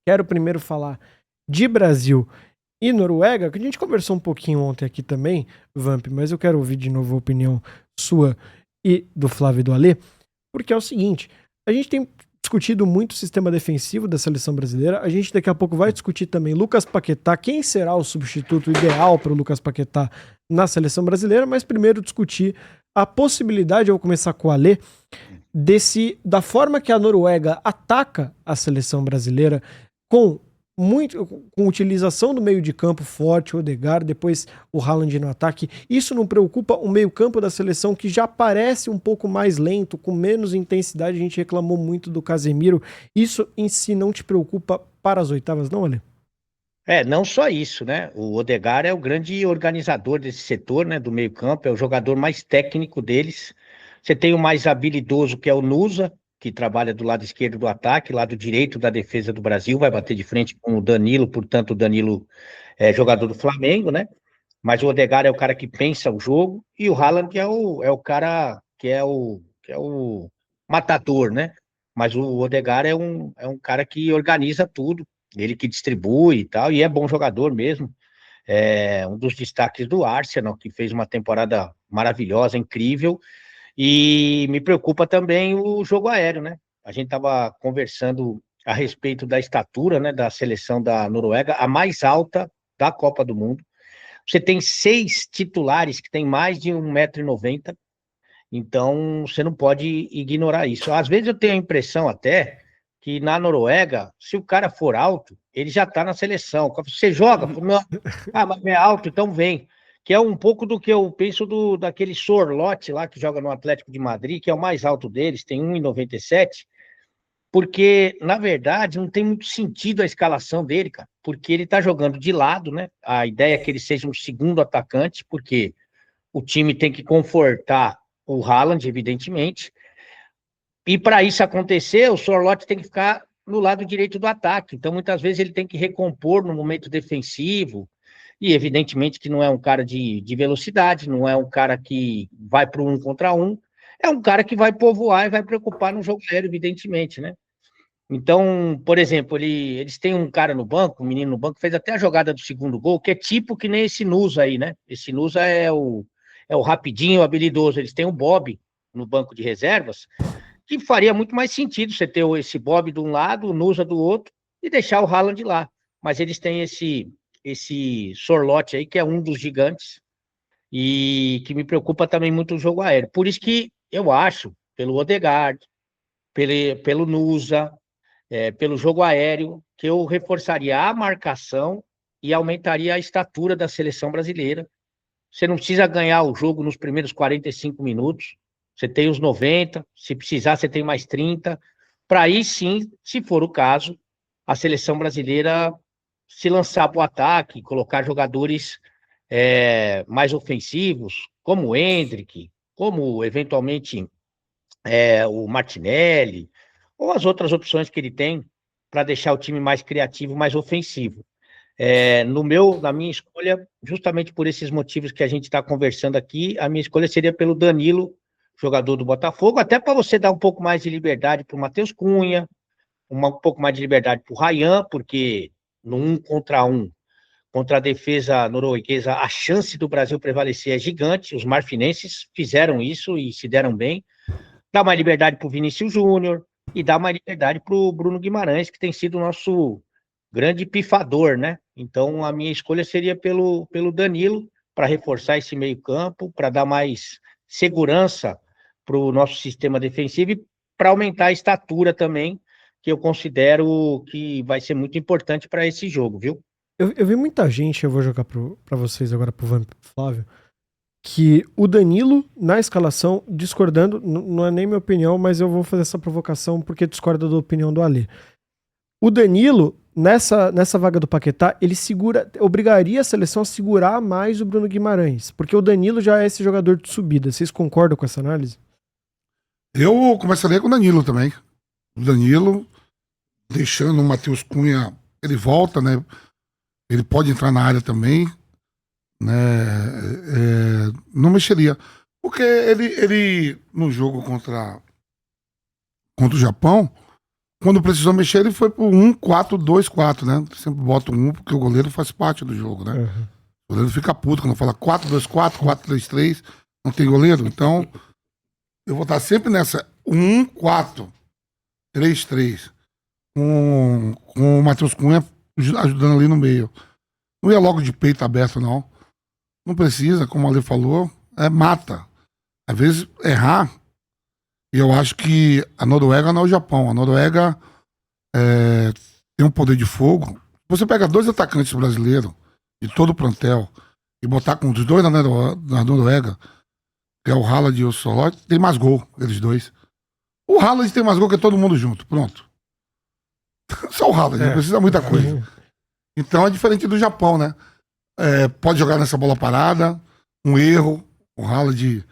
quero primeiro falar de Brasil e Noruega, que a gente conversou um pouquinho ontem aqui também, Vamp, mas eu quero ouvir de novo a opinião sua e do Flávio e do Alê, porque é o seguinte, a gente tem discutido muito o sistema defensivo da seleção brasileira, a gente daqui a pouco vai discutir também Lucas Paquetá, quem será o substituto ideal para o Lucas Paquetá na seleção brasileira, mas primeiro discutir a possibilidade, eu vou começar com o Alê, da forma que a Noruega ataca a seleção brasileira com utilização do meio de campo forte, o Odegaard, depois o Haaland no ataque. Isso não preocupa o meio campo da seleção, que já parece um pouco mais lento, com menos intensidade. A gente reclamou muito do Casemiro. Isso em si não te preocupa para as oitavas, não, Ale? Não só isso, né? O Odegaard é o grande organizador desse setor, né? Do meio campo, é o jogador mais técnico deles. Você tem o mais habilidoso, que é o Nusa, que trabalha do lado esquerdo do ataque, lado direito da defesa do Brasil, vai bater de frente com o Danilo, portanto o Danilo é jogador do Flamengo, né? Mas o Odegaard é o cara que pensa o jogo, e o Haaland é o cara que é o matador, né? Mas o Odegaard é um cara que organiza tudo, ele que distribui e tal, e é bom jogador mesmo. É um dos destaques do Arsenal, que fez uma temporada maravilhosa, incrível. E me preocupa também o jogo aéreo, né? A gente estava conversando a respeito da estatura, né, da seleção da Noruega, a mais alta da Copa do Mundo. Você tem 6 titulares que têm mais de 1,90 m, então você não pode ignorar isso. Às vezes eu tenho a impressão até que na Noruega, se o cara for alto, ele já está na seleção. Você joga, mas é alto, então vem. Que é um pouco do que eu penso daquele Sorloth lá, que joga no Atlético de Madrid, que é o mais alto deles, tem 1,97 m, porque, na verdade, não tem muito sentido a escalação dele, cara, porque ele tá jogando de lado, né? A ideia é que ele seja um segundo atacante, porque o time tem que confortar o Haaland, evidentemente, e para isso acontecer, o Sorloth tem que ficar no lado direito do ataque, então muitas vezes ele tem que recompor no momento defensivo, e evidentemente que não é um cara de velocidade, não é um cara que vai para um contra um, é um cara que vai povoar e vai preocupar no jogo aéreo, evidentemente, né? Então, por exemplo, eles têm um cara no banco, um menino no banco, que fez até a jogada do segundo gol, que é tipo que nem esse Nusa aí, né? Esse Nusa é o rapidinho, o habilidoso. Eles têm o Bob no banco de reservas, que faria muito mais sentido você ter esse Bob de um lado, o Nusa do outro, e deixar o Haaland lá. Mas eles têm esse Sorloth aí, que é um dos gigantes, e que me preocupa também muito o jogo aéreo. Por isso que eu acho, pelo Odegaard, pelo Nusa, pelo jogo aéreo, que eu reforçaria a marcação e aumentaria a estatura da seleção brasileira. Você não precisa ganhar o jogo nos primeiros 45 minutos, você tem os 90, se precisar você tem mais 30, para aí sim, se for o caso, a seleção brasileira se lançar para o ataque, colocar jogadores mais ofensivos, como o Endrick, como eventualmente o Martinelli, ou as outras opções que ele tem para deixar o time mais criativo, mais ofensivo. Na minha escolha, justamente por esses motivos que a gente está conversando aqui, a minha escolha seria pelo Danilo, jogador do Botafogo, até para você dar um pouco mais de liberdade para o Matheus Cunha, um pouco mais de liberdade para o Ryan, porque no 1 contra a defesa norueguesa, a chance do Brasil prevalecer é gigante. Os marfinenses fizeram isso e se deram bem. Dá mais liberdade para o Vinícius Júnior e dá mais liberdade para o Bruno Guimarães, que tem sido o nosso grande pifador, né? Então, a minha escolha seria pelo Danilo, para reforçar esse meio-campo, para dar mais segurança para o nosso sistema defensivo e para aumentar a estatura também, que eu considero que vai ser muito importante para esse jogo, viu? Eu vi muita gente, eu vou jogar pra vocês agora, pro Vamp Flávio, que o Danilo, na escalação, discordando, não é nem minha opinião, mas eu vou fazer essa provocação porque discorda da opinião do Ali. O Danilo, nessa vaga do Paquetá, ele obrigaria a seleção a segurar mais o Bruno Guimarães, porque o Danilo já é esse jogador de subida. Vocês concordam com essa análise? Eu começaria com o Danilo também. O Danilo, deixando o Matheus Cunha, ele volta, né? Ele pode entrar na área também, né? Não mexeria. Porque ele no jogo contra o Japão, quando precisou mexer, ele foi pro 1-4-2-4, né? Sempre bota um, porque o goleiro faz parte do jogo, né? Uhum. O goleiro fica puto quando fala 4-2-4, 4-3-3, não tem goleiro. Então, eu vou estar sempre nessa 1-4-3-3, com o Matheus Cunha ajudando ali no meio. Não ia logo de peito aberto, não. Não precisa, como a Ale falou, mata. Às vezes, errar. E eu acho que a Noruega não é o Japão. A Noruega tem um poder de fogo. Você pega 2 atacantes brasileiros de todo o plantel e botar com os 2 na Noruega, que é o Haaland e o Solot, tem mais gol, eles 2. O Haaland tem mais gol que todo mundo junto. Pronto. Só o Haaland, não precisa muita coisa. Então é diferente do Japão, né? Pode jogar nessa bola parada, um erro, o Haaland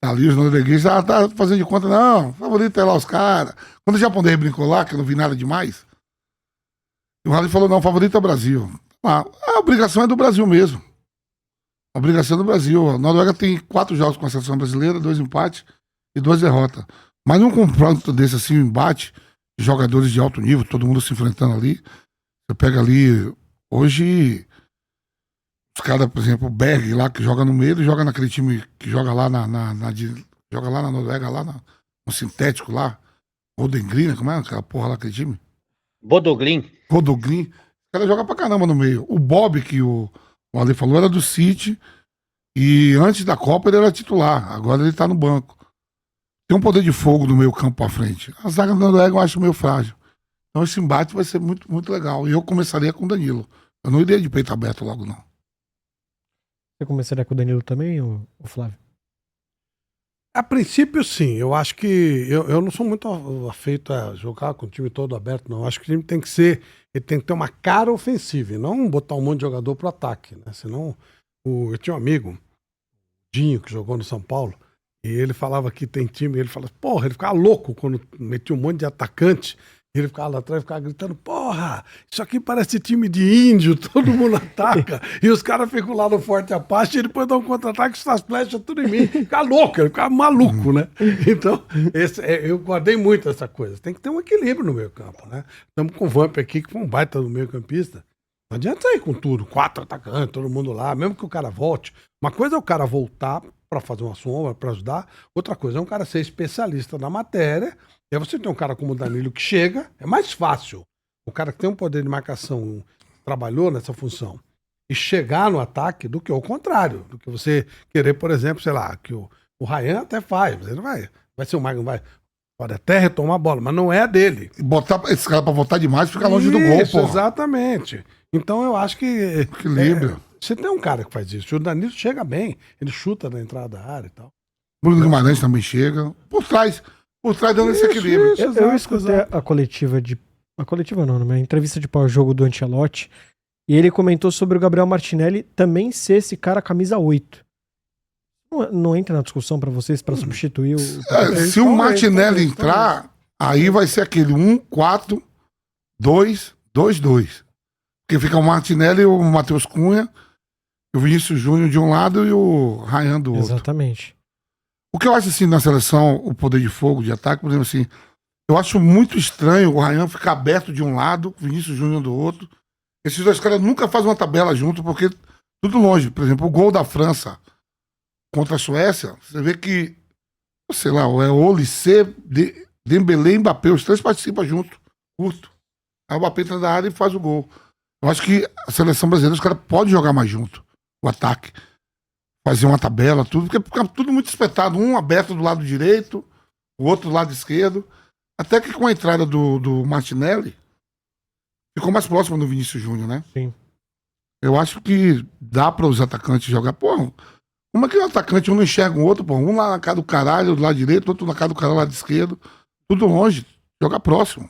tá ali, os noruegueses tá fazendo de conta, não, favorito é lá os caras. Quando o japonês brincou lá, que eu não vi nada demais, o Haaland falou, não, o favorito é o Brasil. A obrigação é do Brasil mesmo. A obrigação é do Brasil. A Noruega tem 4 jogos com a seleção brasileira, 2 empates e 2 derrotas. Mas num confronto desse assim, um embate, jogadores de alto nível, todo mundo se enfrentando ali, você pega ali, hoje, os caras, por exemplo, o Berg lá, que joga no meio, ele joga naquele time que joga lá joga lá na Noruega, lá no sintético lá, Rodengrin, como é aquela porra lá, aquele time? Bodoglin. Rodogrin. O cara joga pra caramba no meio. O Bob, que o Ale falou, era do City, e antes da Copa ele era titular, agora ele tá no banco. Tem um poder de fogo no meio campo pra frente. A zaga da Noruega eu acho meio frágil. Então esse embate vai ser muito, muito legal. E eu começaria com o Danilo. Eu não iria de peito aberto logo, não. Você começaria com o Danilo também, ou Flávio? A princípio, sim. Eu acho que eu não sou muito afeito a jogar com o time todo aberto, não. Eu acho que o time tem que ser. Ele tem que ter uma cara ofensiva e não botar um monte de jogador pro ataque, né? Senão. Eu tinha um amigo, Dinho, que jogou no São Paulo, e ele falava que tem time, ele falava, porra, ele ficava louco quando metia um monte de atacante. Ele ficava lá atrás, ficava gritando, porra, isso aqui parece time de índio, todo mundo ataca. E os caras ficam lá no Forte Apache e depois dão um contra-ataque, essas flechas tudo em mim. Fica louco, ele ficava maluco, né? Então, eu guardei muito essa coisa. Tem que ter um equilíbrio no meio campo, né? Estamos com o Vamp aqui, que foi um baita do meio campista. Não adianta sair com tudo, 4 atacantes, todo mundo lá, mesmo que o cara volte. Uma coisa é o cara voltar para fazer uma sombra, para ajudar. Outra coisa é um cara ser especialista na matéria. E aí você tem um cara como o Danilo que chega, é mais fácil. O cara que tem um poder de marcação, trabalhou nessa função, e chegar no ataque do que o contrário. Do que você querer, por exemplo, sei lá, que o Ryan até faz, mas ele não vai ser o Maicon, pode até retomar a bola, mas não é dele. Botar esse cara pra voltar demais fica longe do gol, pô. Exatamente. Então eu acho que... Equilíbrio. Você tem um cara que faz isso. O Danilo chega bem, ele chuta na entrada da área e tal. Bruno Guimarães também chega. Por trás dando esse equilíbrio. Eu escutei a coletiva a coletiva não, né? A entrevista de pós-jogo do Ancelotti, e ele comentou sobre o Gabriel Martinelli também ser esse cara camisa 8. Não entra na discussão pra vocês pra substituir o... Se o Martinelli entrar, aí vai ser aquele 1-4-2-2-2. Porque fica o Martinelli e o Matheus Cunha, o Vinícius Júnior de um lado e o Ryan do outro. Exatamente. O que eu acho assim na seleção, o poder de fogo, de ataque, por exemplo assim, eu acho muito estranho o Ryan ficar aberto de um lado, o Vinícius Júnior do outro. Esses 2 caras nunca fazem uma tabela junto, porque tudo longe. Por exemplo, o gol da França contra a Suécia, você vê que, sei lá, é Olissé, Dembélé e Mbappé, os 3 participam junto, curto. Aí o Mbappé entra na área e faz o gol. Eu acho que a seleção brasileira, os caras podem jogar mais junto, o ataque. Fazer uma tabela, tudo, porque fica tudo muito espetado. Um aberto do lado direito, o outro do lado esquerdo. Até que com a entrada do Martinelli, ficou mais próximo do Vinícius Júnior, né? Sim. Eu acho que dá para os atacantes jogar. Pô, como é que o atacante um não enxerga o outro, pô? Um lá na cara do caralho, do lado direito, outro na cara do caralho, do lado esquerdo. Tudo longe. Jogar próximo.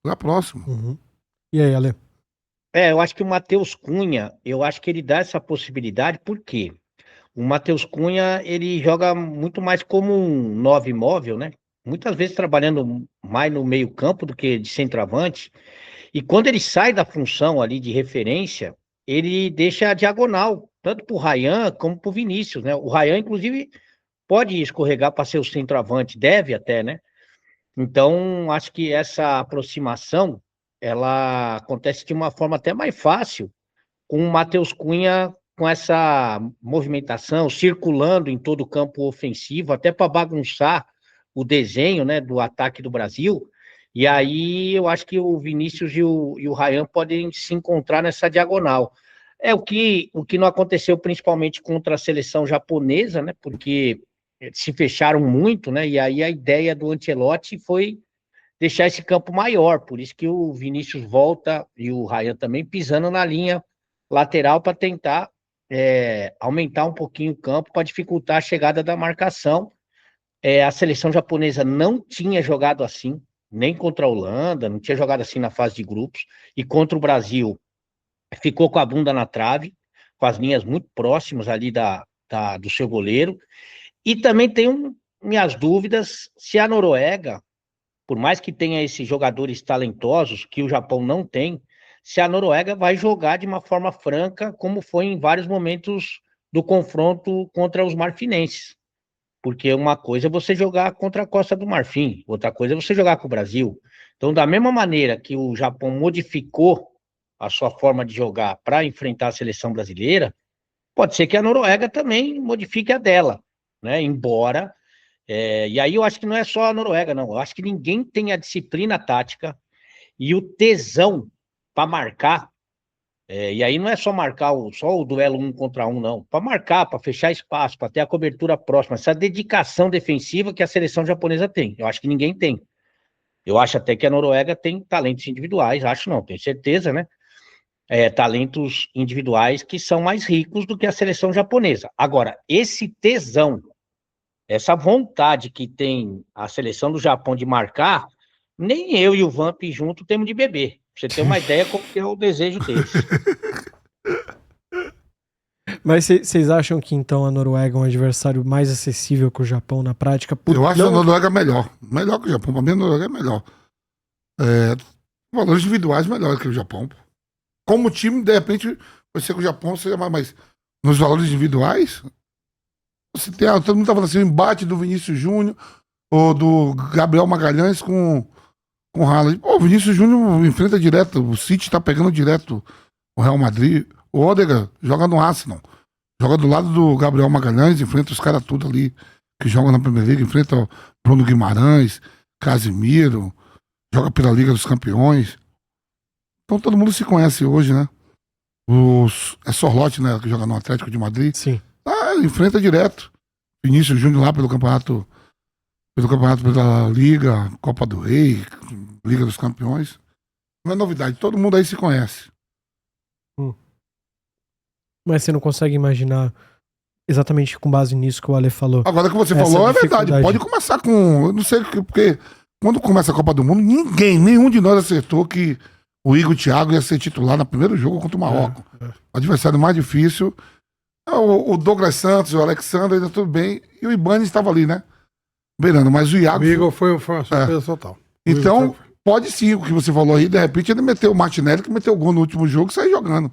Jogar próximo. Uhum. E aí, Ale? Eu acho que o Matheus Cunha, eu acho que ele dá essa possibilidade, porque o Matheus Cunha, ele joga muito mais como um 9 móvel, né? Muitas vezes trabalhando mais no meio campo do que de centroavante. E quando ele sai da função ali de referência, ele deixa a diagonal, tanto para o Ryan como para o Vinícius, né? O Ryan, inclusive, pode escorregar para ser o centroavante, deve até, né? Então, acho que essa aproximação, ela acontece de uma forma até mais fácil com o Matheus Cunha com essa movimentação, circulando em todo o campo ofensivo, até para bagunçar o desenho, né, do ataque do Brasil. E aí eu acho que o Vinícius e o Ryan podem se encontrar nessa diagonal. É o que não aconteceu principalmente contra a seleção japonesa, né, porque se fecharam muito, né, e aí a ideia do Ancelotti foi deixar esse campo maior, por isso que o Vinícius volta e o Ryan também pisando na linha lateral para tentar aumentar um pouquinho o campo para dificultar a chegada da marcação. A seleção japonesa não tinha jogado assim, nem contra a Holanda, não tinha jogado assim na fase de grupos, e contra o Brasil ficou com a bunda na trave, com as linhas muito próximas ali do seu goleiro, e também tenho minhas dúvidas se a Noruega, por mais que tenha esses jogadores talentosos, que o Japão não tem, se a Noruega vai jogar de uma forma franca, como foi em vários momentos do confronto contra os marfinenses. Porque uma coisa é você jogar contra a Costa do Marfim, outra coisa é você jogar com o Brasil. Então, da mesma maneira que o Japão modificou a sua forma de jogar para enfrentar a seleção brasileira, pode ser que a Noruega também modifique a dela, né? Embora... e aí eu acho que não é só a Noruega, não. Eu acho que ninguém tem a disciplina tática e o tesão para marcar. E aí não é só marcar só o duelo 1 contra 1, não. Para marcar, para fechar espaço, para ter a cobertura próxima. Essa dedicação defensiva que a seleção japonesa tem. Eu acho que ninguém tem. Eu acho até que a Noruega tem talentos individuais. Acho não, tenho certeza, né? Talentos individuais que são mais ricos do que a seleção japonesa. Agora, esse tesão, essa vontade que tem a seleção do Japão de marcar, nem eu e o Vamp junto temos de beber. Pra você ter uma ideia como que é o desejo deles. Mas vocês acham que então a Noruega é um adversário mais acessível que o Japão na prática? Eu acho a Noruega melhor. Melhor que o Japão. Pra mim, a Noruega é melhor. Valores individuais melhor que o Japão. Como time, de repente, pode ser que o Japão seja mais. Mas nos valores individuais, você tem. Todo mundo tá falando assim: o embate do Vinícius Júnior ou do Gabriel Magalhães com o Haaland. Pô, o Vinícius Júnior enfrenta direto. O City tá pegando direto o Real Madrid. O Odegaard joga no Arsenal. Joga do lado do Gabriel Magalhães, enfrenta os caras tudo ali que jogam na Premier League, enfrenta o Bruno Guimarães, Casimiro, joga pela Liga dos Campeões. Então todo mundo se conhece hoje, né? É Sorloth, né, que joga no Atlético de Madrid. Sim. Ele enfrenta direto. Vinícius Júnior lá pelo campeonato, pela Liga, Copa do Rei, Liga dos Campeões. Não é novidade, todo mundo aí se conhece. Mas você não consegue imaginar exatamente com base nisso que o Ale falou. Agora que você falou é verdade. Pode começar com... Eu não sei, porque quando começa a Copa do Mundo, nenhum de nós acertou que o Igor Thiago ia ser titular no primeiro jogo contra o Marrocos. O adversário mais difícil. O Douglas Santos, o Alexandre, ainda tudo bem. E o Ibanez estava ali, né? Beirando, mas o Iago... O Igor foi uma surpresa total. Então, pode sim, o que você falou aí, de repente ele meteu o Martinelli, que meteu o gol no último jogo e saiu jogando.